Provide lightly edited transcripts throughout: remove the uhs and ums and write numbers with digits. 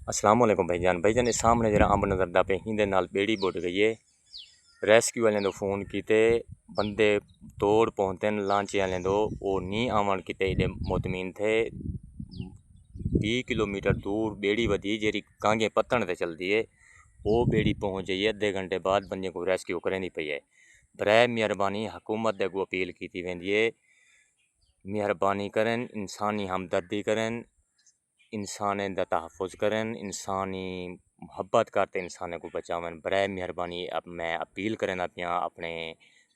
अस्सलाम वालेकुम भाईजान इस सामने जरा अंब नज़र पे हिंदे नाल बेड़ी बुड गई है। रेस्क्यू वाले फोन किते बंदे तोड़ पहुंचते लांचे वाले वो नहीं आवन किते एडे मुतमीन थे। 20 किलोमीटर दूर बेड़ी वधी जी कांगे पत्तन से चलती है। वो बेड़ी पहुंच जाइए अद्धे घंटे बाद बंदे को रेस्क्यू करें पई है। बराए मेहरबानी हुकूमत अगू अपील की वेंदी है, मेहरबानी करें इंसानी हमदर्दी करें, इंसान दा तहफ़ुज़ करें, इंसानी मुहब्बत करते इंसान को बचावन। बराए मेहरबानी अब मैं अपील करें पिया अपने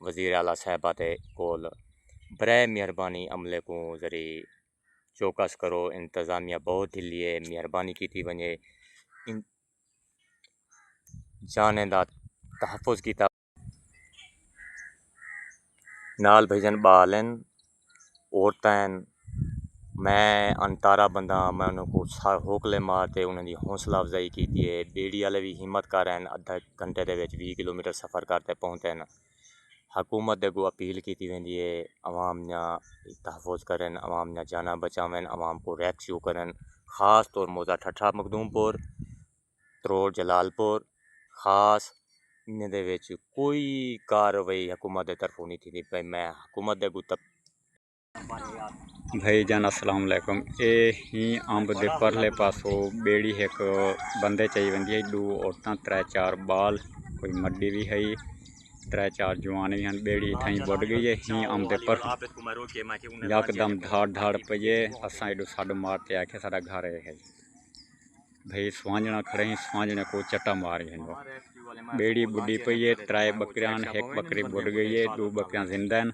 वज़ीर आला साहबा ते कोल, बराए मेहरबानी अमले को ज़री चौकस करो। इंतज़ामिया बहुत ढिली है, मेहरबानी की वने जाने दा तहफ़ुज़ किया नाल भाईजान बालन औरतें। मैं अंतारा बंदा मैं उन्होंने होकले मारते उन्होंने हौसला अफजाई की है। बेड़ी वाले भी हिम्मत कर रहे हैं, अद्धा घंटे के 20 किलोमीटर सफ़र करते पहुँचते हैं। हुकूमत अगू अपील की वेंदी है, अवाम ने तहफ़ुज़ करें, अवाम ने जाना बचावें, अवाम को रेस्क्यू करें। ख़ास तौर मौजा ठठा मखदूमपुर त्रोड़ जलालपुर खास इन कोई कार्रवाई हुकूमत तरफों नहीं थी भाई। मैं हुकूमत अगू भाईजान अस्सलाम वालेकुम। ये ही अंब दे परले पासों बेड़ी एक बंदे चाहिए वेंदी है। दो औरतां 3-4 बाल कोई मड्डी भी है, 3-4 जवान भी हैं। बेड़ी इतनी बुड गई है ही अंब दे पर यकदम धाड़ धाड़ पे असा एडो साडो मारते आखे साडा घर है भाई। स्वांजना खड़े ही स्वांजने को चट्टा मार है। बेड़ी बुढ़ी पई है, 3 बकरियां, एक बकरी बुड गई है, 2 बकरियां जिंदा हैं।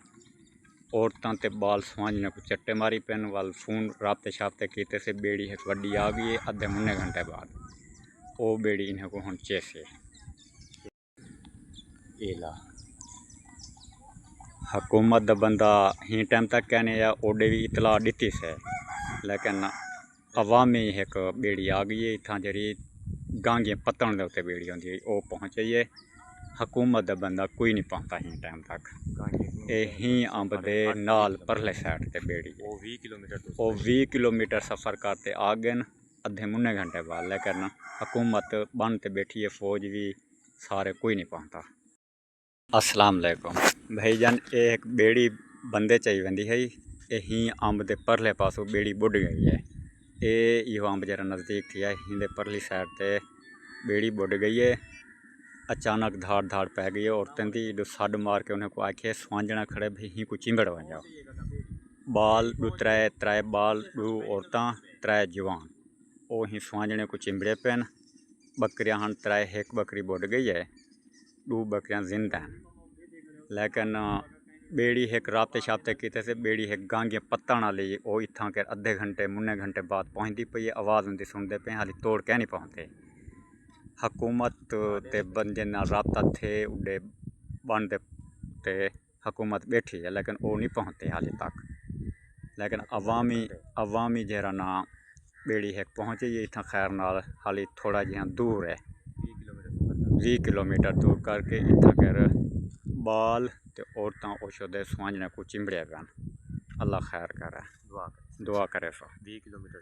औरतों ते बाल स्वांजने को चट्टे मारी पेन वाल फोन राबते शाबते कीते से बेड़ी एक वड्डी आ गई है। अद्धे मुन्ने घंटे बाद वो बेड़ी इन्हें को हम चेसे एला हुकूमत दा बंदा ही टाइम तक कहने या ओडे भी इतला दी से, लेकिन अवामी एक बेड़ी आ गई है। इतना जरी गांगे पत्तन दे उत्ते बेड़ी होंदी है वो पहुँच गई है। हुकूमत दा बंदा कोई नहीं पहुंचता ही टाइम तक। ही अंब दे नाल परले साइड ते बेड़ी वो 20 किलोमीटर सफ़र करते आ गए अद्धे मुन्ने घंटे बाद, लेकिन हुकूमत बन ते बैठी है, फौज भी सारे कोई नहीं पहुंचता। अस्सलाम वालेकुम भाईजान, एक बेड़ी बंदे चाहिए वेंदी है। ही अंब दे परले पासों बेड़ी बुड गई है। यो अंब जरा नज़दीक थी है, हिंदे परली साइड ते बेड़ी बुड गई है। अचानक धाड़ धाड़ पै गई है औरतें दी। जो सड मार के उन्हें को आखे स्वांजना खड़े भी ही को चिंबड़ बन जाओ। बाल दो 3 बाल, 2 औरतां, 3 जवान वो ही स्वांजने को चिंबड़े पेन। बकरियां हन 3, एक बकरी बुड गई है, 2 बकरियां जिंदा हैं। लेकिन बेड़ी एक राबते शाबते किते से बेड़ी एक गांगे पत्तन वाली वो इतना के अद्धे घंटे मुन्ने घंटे बाद पहुँचती पई है। आवाज़ उनकी सुनते पे हाली तोड़ के नहीं पहुँचते। हुकूमत ते बंदे नाल राबता थे उड़े बन ते हुकूमत बैठी है, लेकिन वो नहीं पहुँचते हाले तक। लेकिन अवामी जरा ना बेड़ी एक पहुँची है इतना खैर नाल हाली थोड़ा जिहा दूर है, 20 किलोमीटर दूर करके इतना कर बाल ते औरतां औषधे स्वांजने को चिंबड़े पैन। अल्लाह खैर करे, दुआ करे सो। 20 किलोमीटर